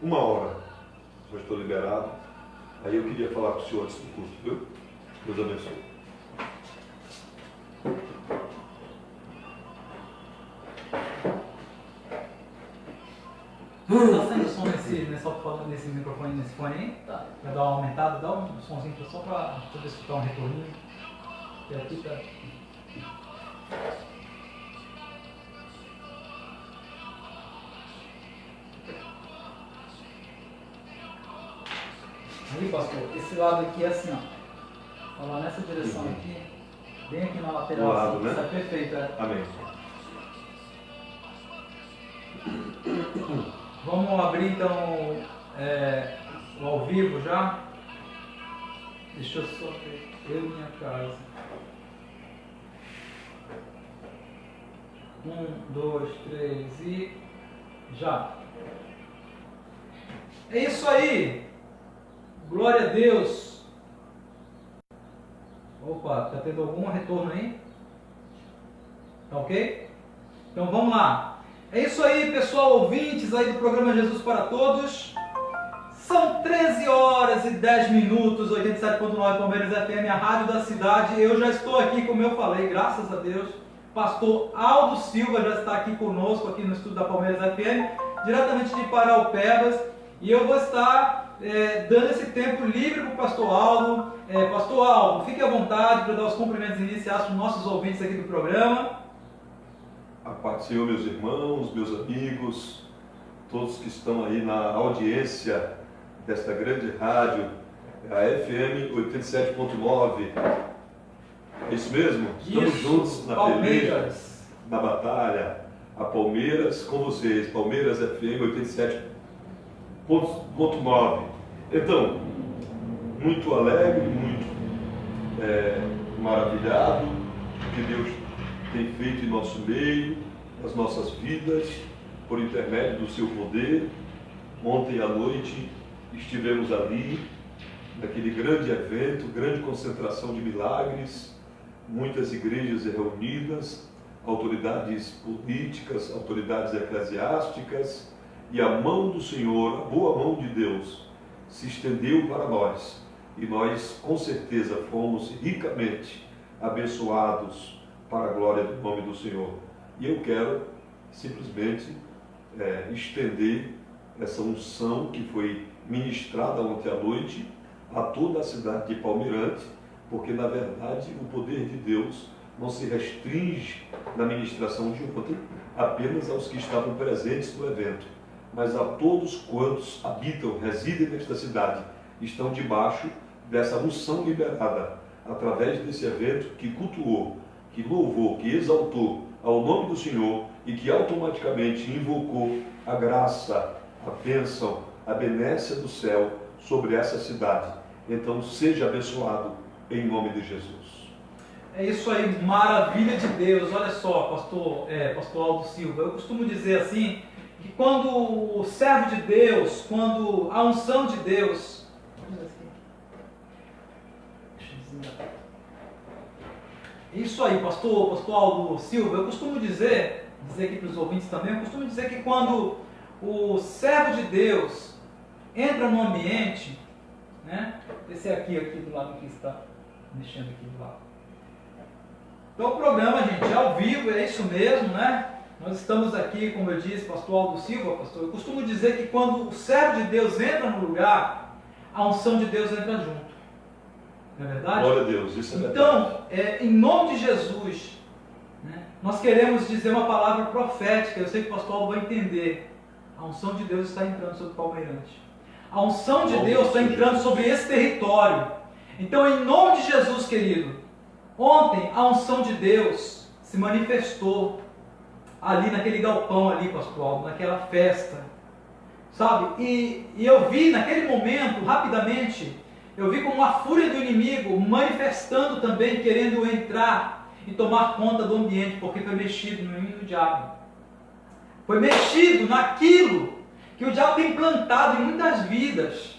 1 hora. Já estou liberado. Aí eu queria falar com o senhor antes do culto, viu? Deus abençoe. Tá saindo som nesse microfone, nesse fone aí? Tá. Vai dar uma aumentada, dá um somzinho só para poder escutar um retorninho. E aqui tá. Aí, pastor, esse lado aqui é assim, ó. Olha lá nessa direção aqui, bem aqui na lateral, lado, assim, né? Está perfeito, é. Amém. Vamos abrir então o ao vivo já. Deixa eu só ver. Eu e minha casa. 1, 2, 3 e já. É isso aí. Glória a Deus. Opa, tá tendo algum retorno aí? Tá ok? Então vamos lá. É isso aí, pessoal, ouvintes aí do programa Jesus para Todos. São 13 horas e 10 minutos, 87.9 Palmeiras FM, a rádio da cidade. Eu já estou aqui, como eu falei, graças a Deus. Pastor Aldo Silva já está aqui conosco, aqui no estúdio da Palmeiras FM, diretamente de Paraupebas. E eu vou estar dando esse tempo livre para o Pastor Aldo. Pastor Aldo, fique à vontade para dar os cumprimentos iniciais para os nossos ouvintes aqui do programa. A paz do Senhor, meus irmãos, meus amigos, todos que estão aí na audiência desta grande rádio, a FM 87.9. É isso mesmo? Estamos juntos na peleja, na batalha. A Palmeiras com vocês, Palmeiras FM 87.9. Então, muito alegre, muito maravilhado que Deus tem feito em nosso meio, nas nossas vidas, por intermédio do seu poder. Ontem à noite estivemos ali, naquele grande evento, grande concentração de milagres, muitas igrejas reunidas, autoridades políticas, autoridades eclesiásticas, e a mão do Senhor, a boa mão de Deus, se estendeu para nós, e nós com certeza fomos ricamente abençoados para a glória do nome do Senhor. E eu quero simplesmente estender essa unção que foi ministrada ontem à noite a toda a cidade de Palmeirante, porque na verdade o poder de Deus não se restringe na ministração de ontem apenas aos que estavam presentes no evento, mas a todos quantos habitam, residem nesta cidade, estão debaixo dessa unção liberada através desse evento que cultuou, que louvou, que exaltou ao nome do Senhor e que automaticamente invocou a graça, a bênção, a benécia do céu sobre essa cidade. Então seja abençoado em nome de Jesus. É isso aí, maravilha de Deus. Olha só, pastor Aldo Silva, eu costumo dizer assim, que quando o servo de Deus, quando a unção de Deus... Isso aí, pastor Aldo Silva, eu costumo dizer aqui para os ouvintes também, eu costumo dizer que quando o servo de Deus entra no ambiente, né? Esse aqui do lado que está mexendo aqui do lado. Então o programa, gente, é ao vivo, é isso mesmo, né? Nós estamos aqui, como eu disse, pastor Aldo Silva, pastor, eu costumo dizer que quando o servo de Deus entra no lugar, a unção de Deus entra junto. Não é verdade? Glória a Deus, isso é verdade. Então, em nome de Jesus, né, nós queremos dizer uma palavra profética. Eu sei que o pastor Aldo vai entender. A unção de Deus está entrando sobre o Palmeirante. A unção de Deus está entrando sobre esse território. Então, em nome de Jesus, querido, ontem a unção de Deus se manifestou ali naquele galpão ali, pastor Aldo, naquela festa. Sabe? E eu vi naquele momento, rapidamente, eu vi como a fúria do inimigo manifestando também, querendo entrar e tomar conta do ambiente, porque foi mexido no diabo. Foi mexido naquilo que o diabo tem plantado em muitas vidas.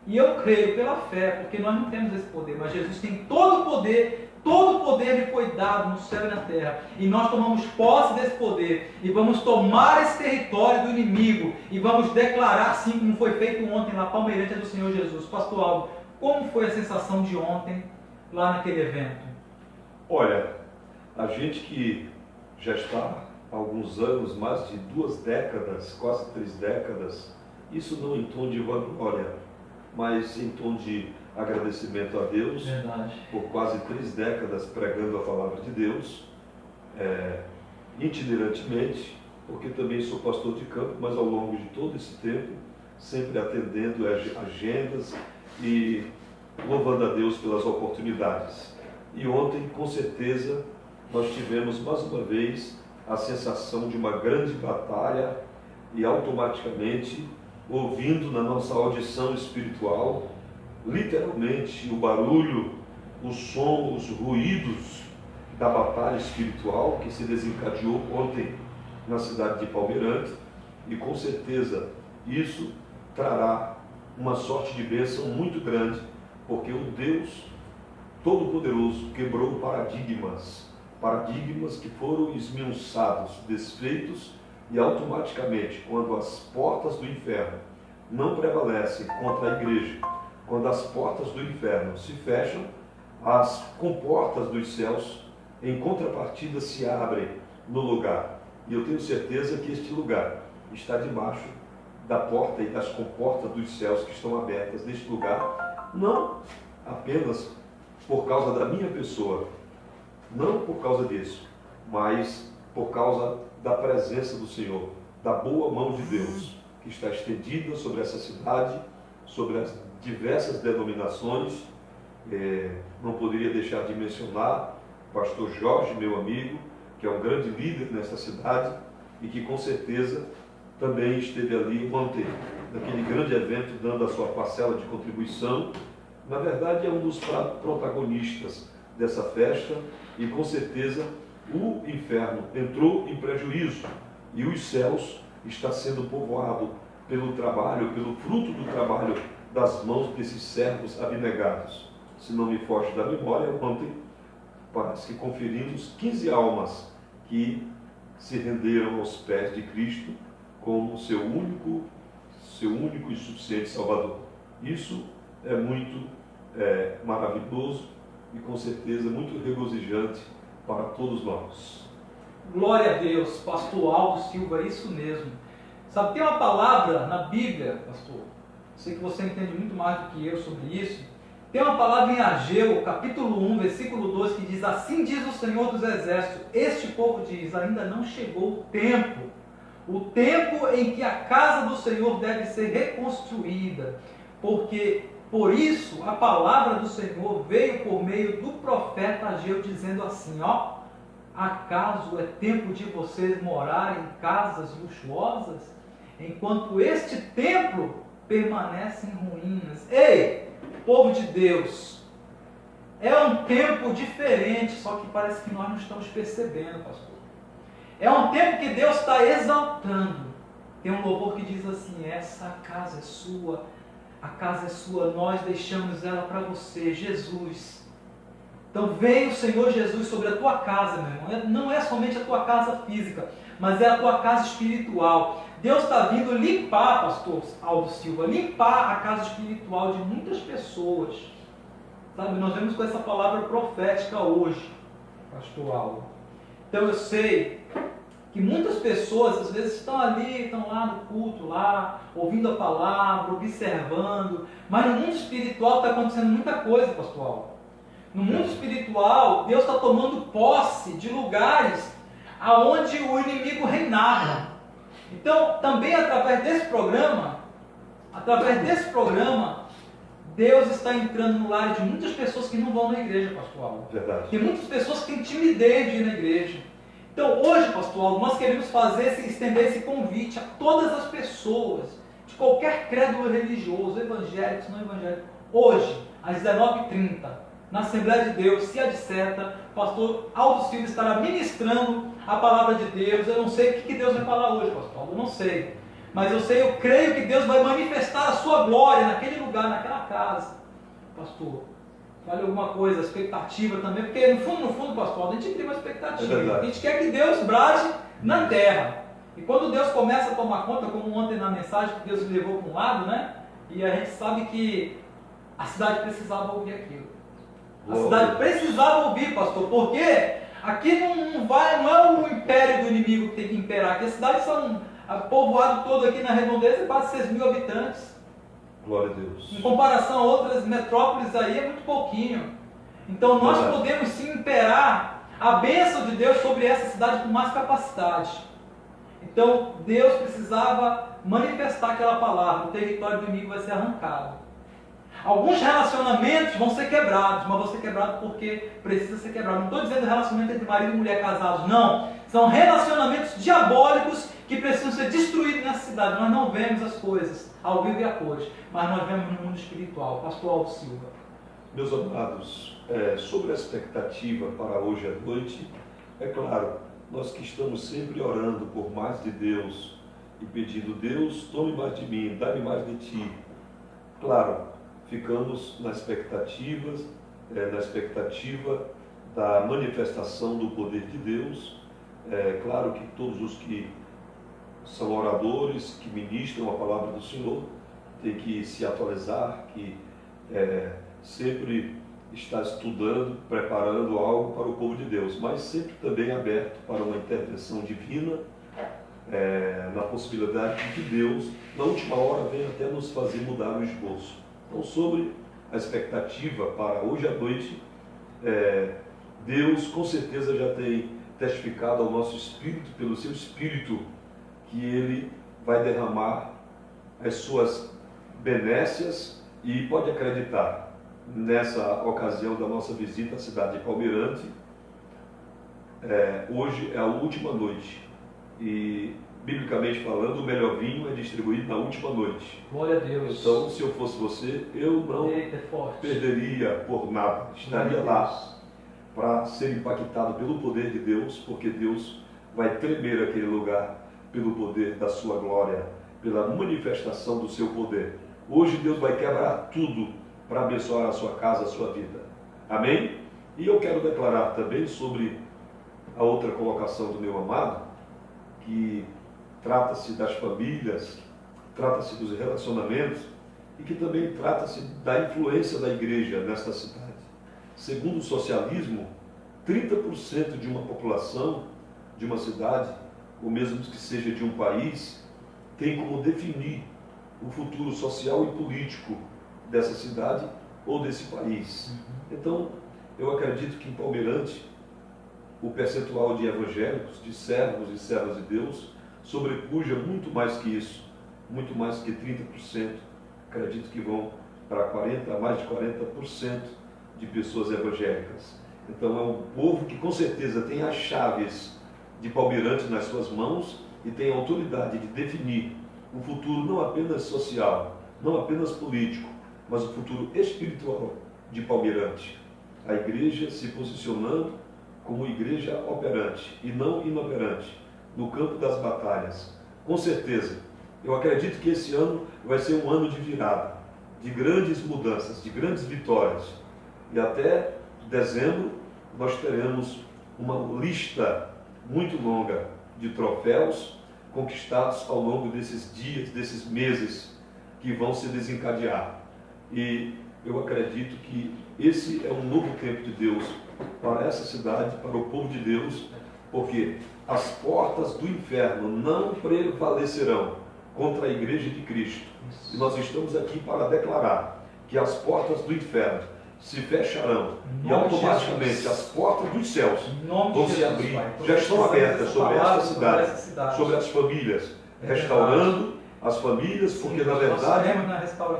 E eu creio pela fé, porque nós não temos esse poder, mas Jesus tem todo o poder, todo poder lhe foi dado no céu e na terra. E nós tomamos posse desse poder e vamos tomar esse território do inimigo e vamos declarar, assim como foi feito ontem lá, Palmeirante do Senhor Jesus. Pastor Aldo, como foi a sensação de ontem lá naquele evento? Olha, a gente que já está há alguns anos, mais de 2 décadas, quase 3 décadas, isso não em tom de vanglória, mas em tom de agradecimento a Deus. Verdade. Por quase 3 décadas pregando a palavra de Deus, itinerantemente, porque também sou pastor de campo, mas ao longo de todo esse tempo, sempre atendendo agendas e louvando a Deus pelas oportunidades. E ontem, com certeza, nós tivemos mais uma vez a sensação de uma grande batalha e automaticamente, ouvindo na nossa audição espiritual, literalmente o barulho, o som, os ruídos da batalha espiritual que se desencadeou ontem na cidade de Palmeirante, e com certeza isso trará uma sorte de bênção muito grande, porque o Deus Todo-Poderoso quebrou paradigmas que foram esmiuçados, desfeitos, e automaticamente, quando as portas do inferno não prevalecem contra a igreja, quando as portas do inferno se fecham, as comportas dos céus, em contrapartida, se abrem no lugar. E eu tenho certeza que este lugar está debaixo da porta e das comportas dos céus que estão abertas neste lugar, não apenas por causa da minha pessoa, não por causa disso, mas por causa da presença do Senhor, da boa mão de Deus, que está estendida sobre essa cidade, sobre as diversas denominações. Não poderia deixar de mencionar o pastor Jorge, meu amigo, que é um grande líder nessa cidade e que com certeza também esteve ali ontem, naquele grande evento, dando a sua parcela de contribuição. Na verdade, é um dos protagonistas dessa festa e com certeza o inferno entrou em prejuízo e os céus está sendo povoado pelo trabalho, pelo fruto do trabalho das mãos desses servos abnegados. Se não me foge da memória, ontem parece que conferimos 15 almas que se renderam aos pés de Cristo como seu único e suficiente Salvador. Isso é muito maravilhoso e com certeza muito regozijante para todos nós. Glória a Deus, pastor Aldo Silva, é isso mesmo. Sabe, tem uma palavra na Bíblia, pastor, sei que você entende muito mais do que eu sobre isso. Tem uma palavra em Ageu, capítulo 1, versículo 2, que diz: assim diz o Senhor dos Exércitos, este povo diz, ainda não chegou o tempo em que a casa do Senhor deve ser reconstruída, porque por isso a palavra do Senhor veio por meio do profeta Ageu, dizendo assim, acaso é tempo de vocês morarem em casas luxuosas, enquanto este templo permanece em ruínas? Ei, povo de Deus, é um tempo diferente, só que parece que nós não estamos percebendo, pastor. É um tempo que Deus está exaltando. Tem um louvor que diz assim: essa casa é sua, a casa é sua, nós deixamos ela para você, Jesus. Então veio o Senhor Jesus sobre a tua casa, meu irmão. Não é somente a tua casa física, mas é a tua casa espiritual. Deus está vindo limpar, pastor Aldo Silva, limpar a casa espiritual de muitas pessoas. Sabe, nós vemos com essa palavra profética hoje, pastor Aldo. Então eu sei que muitas pessoas às vezes estão ali, estão lá no culto, lá, ouvindo a palavra, observando, mas no mundo espiritual está acontecendo muita coisa, pastor Aldo. No mundo espiritual, Deus está tomando posse de lugares aonde o inimigo reinava. Então, também através desse programa, Deus está entrando no lar de muitas pessoas que não vão na igreja, pastor Aldo. Verdade. Tem muitas pessoas que têm timidez de ir na igreja. Então, hoje, pastor Aldo, nós queremos estender esse convite a todas as pessoas, de qualquer credo religioso, evangélicos, não evangélicos. Hoje, às 19h30, na Assembleia de Deus, se adserta, o pastor Aldo Silva estará ministrando a palavra de Deus. Eu não sei o que Deus vai falar hoje, pastor Aldo, eu não sei. Mas eu creio que Deus vai manifestar a sua glória naquele lugar, naquela casa, pastor. fale alguma coisa, expectativa também, porque no fundo, pastor, a gente cria uma expectativa. A gente quer que Deus brade na terra. E quando Deus começa a tomar conta, como ontem na mensagem, que Deus me levou para um lado, né? E a gente sabe que a cidade precisava ouvir aquilo. A cidade precisava ouvir, pastor, porque aqui não é o império do inimigo que tem que imperar. Aqui a cidade são, o povoado todo aqui na redondeza é quase 6 mil habitantes. Glória a Deus. Em comparação a outras metrópoles aí é muito pouquinho. Então nós podemos sim imperar a bênção de Deus sobre essa cidade com mais capacidade. Então Deus precisava manifestar aquela palavra, o território do inimigo vai ser arrancado. Alguns relacionamentos vão ser quebrados, mas vão ser quebrados porque precisa ser quebrado. Não estou dizendo relacionamento entre marido e mulher casados, não. São relacionamentos diabólicos que precisam ser destruídos nessa cidade. Nós não vemos as coisas ao vivo e a cores, mas nós vemos no mundo espiritual. Pastor Aldo Silva. Meus amados, sobre a expectativa para hoje à noite, é claro, nós que estamos sempre orando por mais de Deus e pedindo, Deus, tome mais de mim, dá-me mais de ti. Claro, ficamos na expectativa da manifestação do poder de Deus. É claro que todos os que são oradores, que ministram a palavra do Senhor, têm que se atualizar, que sempre está estudando, preparando algo para o povo de Deus, mas sempre também aberto para uma intervenção divina, na possibilidade de que Deus, na última hora, venha até nos fazer mudar o esboço. Então, sobre a expectativa para hoje à noite, Deus com certeza já tem testificado ao nosso espírito, pelo seu espírito, que Ele vai derramar as suas benécias e pode acreditar, nessa ocasião da nossa visita à cidade de Palmeirante, hoje é a última noite e, biblicamente falando, o melhor vinho é distribuído na última noite. Glória a Deus. Então, se eu fosse você, eu não perderia por nada, estaria lá para ser impactado pelo poder de Deus, porque Deus vai tremer aquele lugar pelo poder da sua glória, pela manifestação do seu poder. Hoje Deus vai quebrar tudo para abençoar a sua casa, a sua vida. Amém? E eu quero declarar também sobre a outra colocação do meu amado, que trata-se das famílias, trata-se dos relacionamentos e que também trata-se da influência da igreja nesta cidade. Segundo o socialismo, 30% de uma população, de uma cidade, ou mesmo que seja de um país, tem como definir o futuro social e político dessa cidade ou desse país. Então, eu acredito que em Palmeirante, o percentual de evangélicos, de servos e servas de Deus, sobrepuja muito mais que isso, muito mais que 30%. Acredito que vão para mais de 40% de pessoas evangélicas. Então, é um povo que com certeza tem as chaves de Palmeirante nas suas mãos e tem a autoridade de definir um futuro não apenas social, não apenas político, mas o futuro espiritual de Palmeirante. A igreja se posicionando como igreja operante e não inoperante no campo das batalhas. Com certeza, eu acredito que esse ano vai ser um ano de virada, de grandes mudanças, de grandes vitórias. E até dezembro nós teremos uma lista muito longa de troféus conquistados ao longo desses dias, desses meses que vão se desencadear. E eu acredito que esse é um novo tempo de Deus para essa cidade, para o povo de Deus, porque as portas do inferno não prevalecerão contra a igreja de Cristo. E nós estamos aqui para declarar que as portas do inferno se fecharão e automaticamente as portas dos céus vão se abrir, já estão abertas sobre esta cidade, sobre as famílias, restaurando as famílias, porque na verdade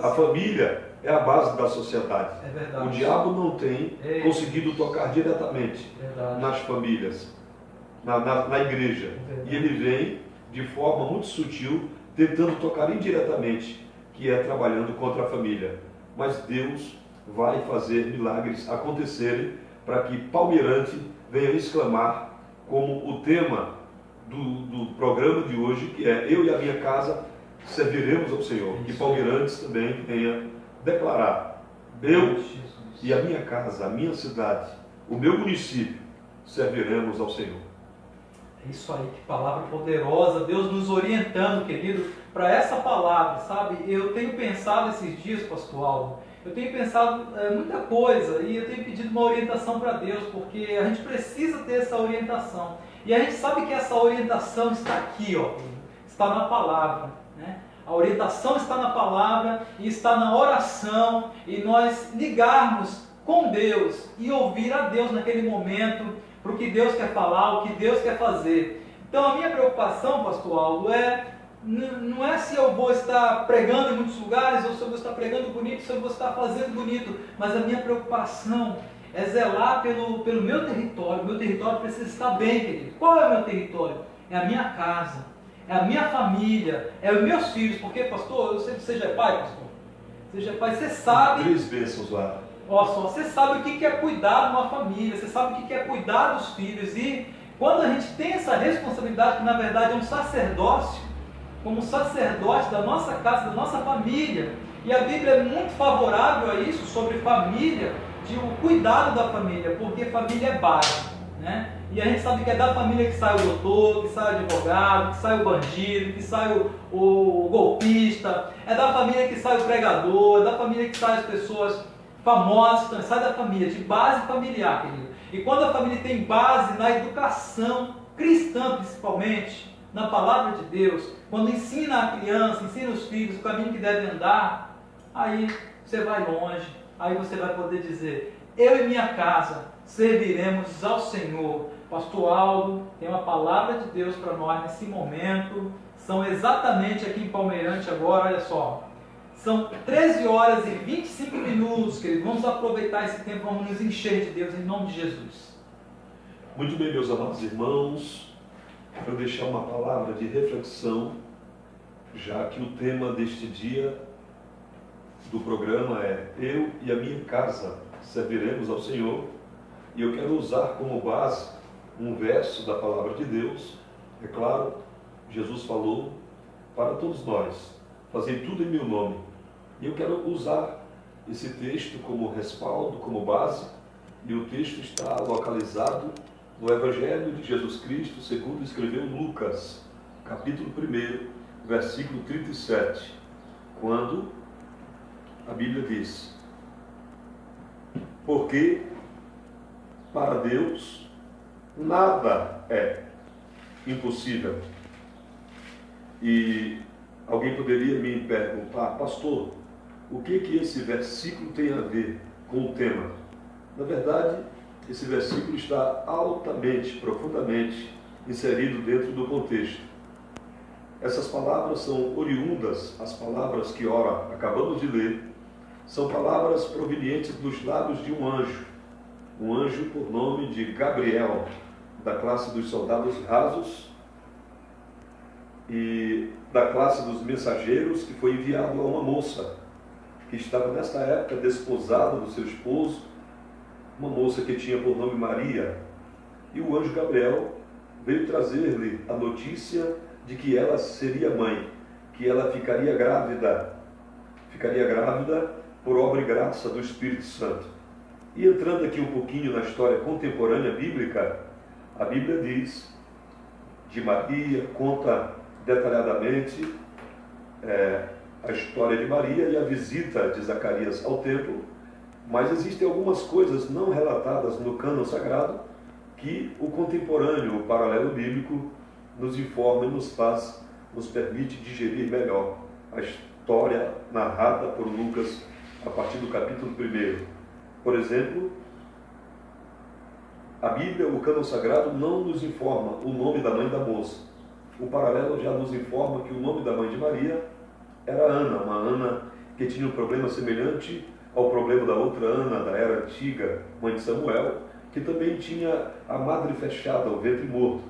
a família é a base da sociedade. O diabo não tem conseguido tocar diretamente nas famílias, na igreja, e ele vem de forma muito sutil, tentando tocar indiretamente, que é trabalhando contra a família. Mas Deus vai fazer milagres acontecerem para que Palmeirante venha exclamar, como o tema do programa de hoje, que é eu e a minha casa serviremos ao Senhor. Que Palmeirante também venha declarar, eu e a minha casa, a minha cidade, o meu município, serviremos ao Senhor. É isso aí, que palavra poderosa, Deus nos orientando, querido, para essa palavra, sabe? Eu tenho pensado esses dias, pastor Aldo, eu tenho pensado muita coisa e eu tenho pedido uma orientação para Deus, porque a gente precisa ter essa orientação. E a gente sabe que essa orientação está aqui, ó, está na palavra, né? A orientação está na palavra e está na oração, e nós ligarmos com Deus e ouvir a Deus naquele momento, para o que Deus quer falar, o que Deus quer fazer. Então a minha preocupação, pastor Aldo, não é se eu vou estar pregando em muitos lugares, ou se eu vou estar pregando bonito, se eu vou estar fazendo bonito, mas a minha preocupação é zelar pelo meu território. O meu território precisa estar bem, querido. Qual é o meu território? É a minha casa, é a minha família, é os meus filhos. Porque, pastor, eu sei que você já é pai, pastor. Você já é pai, você sabe... 3 bênçãos lá. Olha só, você sabe o que é cuidar de uma família, você sabe o que é cuidar dos filhos. E quando a gente tem essa responsabilidade, que na verdade é um sacerdócio, como sacerdote da nossa casa, da nossa família, e a Bíblia é muito favorável a isso, sobre família, de o cuidado da família, porque família é base, né? E a gente sabe que é da família que sai o doutor, que sai o advogado, que sai o bandido, que sai o golpista, é da família que sai o pregador, é da família que sai as pessoas famosas, então sai da família, de base familiar, querido. E quando a família tem base na educação cristã, principalmente, na palavra de Deus, quando ensina a criança, ensina os filhos o caminho que devem andar, aí você vai longe, aí você vai poder dizer: eu e minha casa serviremos ao Senhor. Pastor Aldo tem uma palavra de Deus para nós nesse momento. São exatamente aqui em Palmeirante agora, olha só, são 13 horas e 25 minutos, querido. Vamos aproveitar esse tempo, vamos nos encher de Deus em nome de Jesus. Muito bem, meus amados irmãos, quero deixar uma palavra de reflexão, já que o tema deste dia do programa é eu e a minha casa serviremos ao Senhor, e eu quero usar como base um verso da palavra de Deus. É claro, Jesus falou para todos nós: fazei tudo em meu nome. E eu quero usar esse texto como respaldo, como base, e o texto está localizado no Evangelho de Jesus Cristo, segundo escreveu Lucas, capítulo 1, versículo 37, quando a Bíblia diz: porque para Deus nada é impossível. E alguém poderia me perguntar: pastor, o que esse versículo tem a ver com o tema? Na verdade, esse versículo está altamente, profundamente inserido dentro do contexto. Essas palavras são oriundas, as palavras que ora acabamos de ler, são palavras provenientes dos lábios de um anjo por nome de Gabriel, da classe dos soldados rasos e da classe dos mensageiros, que foi enviado a uma moça que estava nesta época desposada do seu esposo, uma moça que tinha por nome Maria. E o anjo Gabriel veio trazer-lhe a notícia de que ela seria mãe, que ela ficaria grávida por obra e graça do Espírito Santo. E entrando aqui um pouquinho na história contemporânea bíblica, a Bíblia diz de Maria, conta detalhadamente a história de Maria e a visita de Zacarias ao templo, mas existem algumas coisas não relatadas no cânon sagrado que o contemporâneo, o paralelo bíblico, nos informa e nos permite digerir melhor a história narrada por Lucas a partir do capítulo 1. Por exemplo, a Bíblia, o cânon sagrado, não nos informa o nome da mãe da moça. O paralelo já nos informa que o nome da mãe de Maria era Ana, uma Ana que tinha um problema semelhante ao problema da outra Ana, da era antiga, mãe de Samuel, que também tinha a madre fechada, o ventre morto.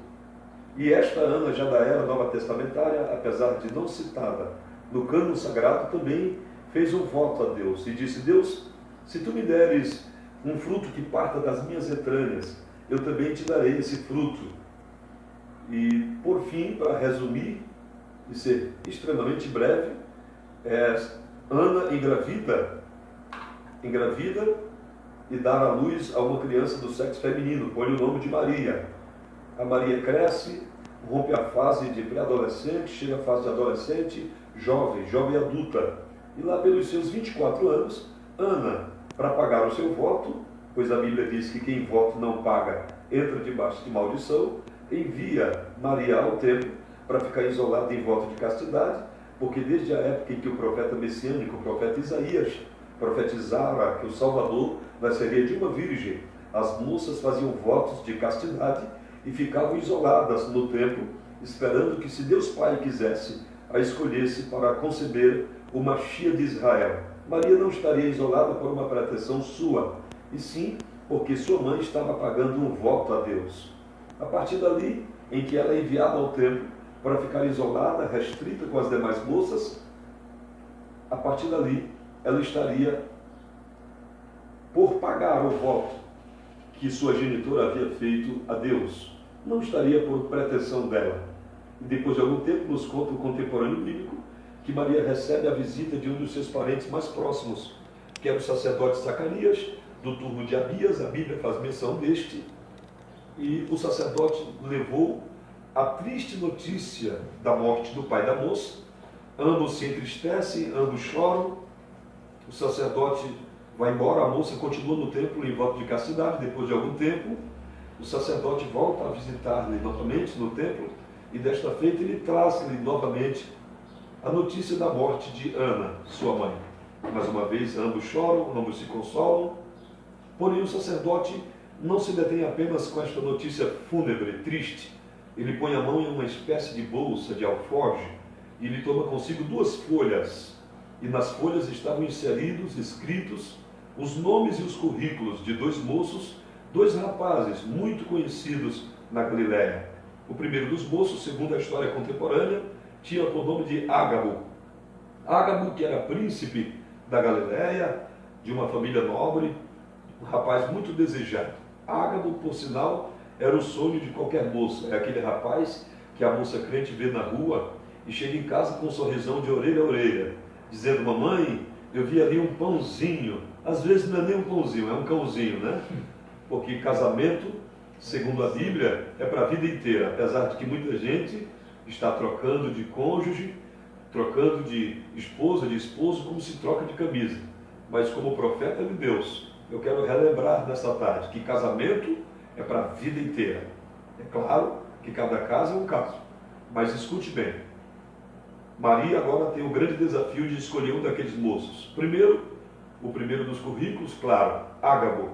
E esta Ana, já da era nova testamentária, apesar de não citada no cânon sagrado, também fez um voto a Deus e disse: Deus, se tu me deres um fruto que parta das minhas entranhas, eu também te darei esse fruto. E, por fim, para resumir e ser extremamente breve, Ana engravida e dar à luz a uma criança do sexo feminino, põe o nome de Maria. A Maria cresce, rompe a fase de pré-adolescente, chega à fase de adolescente, jovem adulta. E lá pelos seus 24 anos, Ana, para pagar o seu voto, pois a Bíblia diz que quem voto não paga entra debaixo de maldição, envia Maria ao templo para ficar isolada em voto de castidade, porque desde a época em que o profeta messiânico, o profeta Isaías, profetizara que o Salvador nasceria de uma virgem, as moças faziam votos de castidade e ficavam isoladas no templo, esperando que, se Deus Pai quisesse, a escolhesse para conceber o Machia de Israel. Maria não estaria isolada por uma pretensão sua, e sim porque sua mãe estava pagando um voto a Deus. A partir dali, em que ela é enviada ao templo para ficar isolada, restrita com as demais moças, a partir dali ela estaria por pagar o voto que sua genitora havia feito a Deus. Não estaria por pretensão dela. E depois de algum tempo nos conta o contemporâneo bíblico que Maria recebe a visita de um dos seus parentes mais próximos, que era o sacerdote Zacarias, do turno de Abias. A Bíblia faz menção deste, e o sacerdote levou a triste notícia da morte do pai da moça. Ambos se entristecem, ambos choram. O sacerdote vai embora, a moça continua no templo em voto de castidade. Depois de algum tempo, o sacerdote volta a visitar-lhe novamente no templo, e desta feita ele traz-lhe novamente a notícia da morte de Ana, sua mãe. Mais uma vez, ambos choram, ambos se consolam. Porém, o sacerdote não se detém apenas com esta notícia fúnebre, triste. Ele põe a mão em uma espécie de bolsa de alforje e ele toma consigo 2 folhas. E nas folhas estavam escritos os nomes e os currículos de 2 moços, 2 rapazes muito conhecidos na Galiléia. O primeiro dos moços, segundo a história contemporânea, tinha por nome de Ágabo. Ágabo, que era príncipe da Galiléia, de uma família nobre, um rapaz muito desejado. Ágabo, por sinal, era o sonho de qualquer moça. É aquele rapaz que a moça crente vê na rua e chega em casa com um sorrisão de orelha a orelha, dizendo: mamãe, eu vi ali um pãozinho. Às vezes não é nem um pãozinho, é um cãozinho, né? Porque casamento, segundo a Bíblia, é para a vida inteira, apesar de que muita gente está trocando de cônjuge, trocando de esposa, de esposo, como se troca de camisa. Mas como profeta de Deus, eu quero relembrar nessa tarde que casamento é para a vida inteira. É claro que cada caso é um caso, mas escute bem. Maria agora tem o grande desafio de escolher um daqueles moços. Primeiro, o primeiro dos currículos, claro, Ágabo,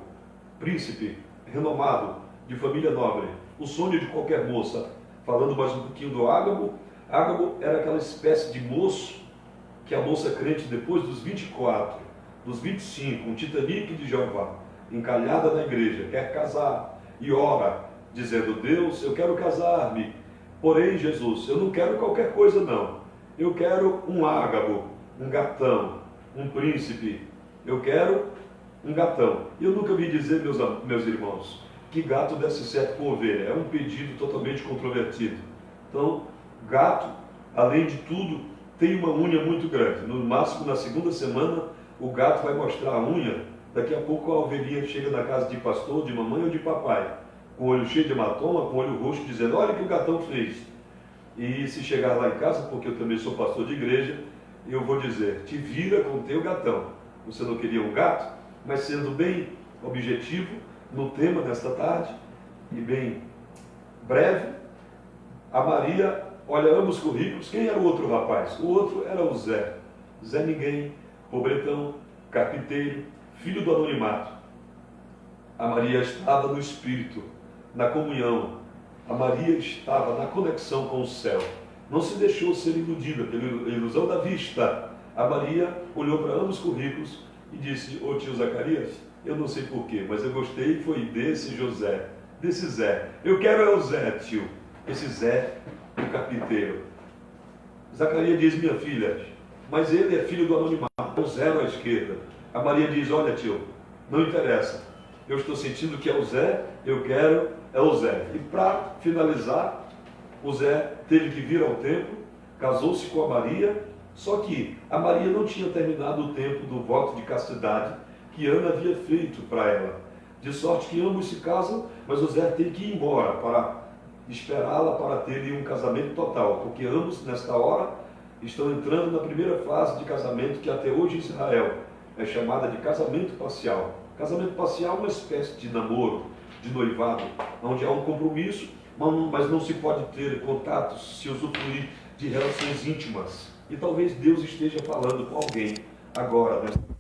príncipe, renomado, de família nobre, o sonho de qualquer moça. Falando mais um pouquinho do Ágabo, Ágabo era aquela espécie de moço que a moça crente, depois dos 24, dos 25, um Titanic de Jeová, encalhada na igreja, quer casar e ora, dizendo: Deus, eu quero casar-me, porém, Jesus, eu não quero qualquer coisa não, eu quero um Ágabo, um gatão, um príncipe, eu quero um gatão. E eu nunca vi dizer, meus irmãos, que gato desse certo com ovelha. É um pedido totalmente controvertido. Então, gato, além de tudo, tem uma unha muito grande. No máximo, na segunda semana, o gato vai mostrar a unha. Daqui a pouco a ovelhinha chega na casa de pastor, de mamãe ou de papai, com o olho cheio de hematoma, com o olho roxo, dizendo: olha o que o gatão fez. E se chegar lá em casa, porque eu também sou pastor de igreja, eu vou dizer: te vira com o teu gatão. Você não queria um gato? Mas sendo bem objetivo no tema desta tarde, e bem breve, a Maria olha ambos os currículos. Quem era o outro rapaz? O outro era o Zé. Zé ninguém, pobretão, carpinteiro, filho do anonimato. A Maria estava no Espírito, na comunhão. A Maria estava na conexão com o céu. Não se deixou ser iludida pela ilusão da vista. A Maria olhou para ambos os currículos e disse: ô tio Zacarias, eu não sei porquê, mas eu gostei, foi desse José, desse Zé. Eu quero é o Zé, tio. Esse Zé, o carpinteiro. Zacarias diz: minha filha, mas ele é filho do anonimato, é o zero à esquerda. A Maria diz: olha, tio, não interessa. Eu estou sentindo que é o Zé, eu quero é o Zé. E para finalizar, o Zé teve que vir ao templo, casou-se com a Maria, só que a Maria não tinha terminado o tempo do voto de castidade, que Ana havia feito para ela. De sorte que ambos se casam, mas o Zé tem que ir embora para esperá-la para terem um casamento total, porque ambos, nesta hora, estão entrando na primeira fase de casamento, que até hoje em Israel é chamada de casamento parcial. Casamento parcial é uma espécie de namoro, de noivado, onde há um compromisso, mas não se pode ter contatos, se usufruir de relações íntimas. E talvez Deus esteja falando com alguém agora, nesta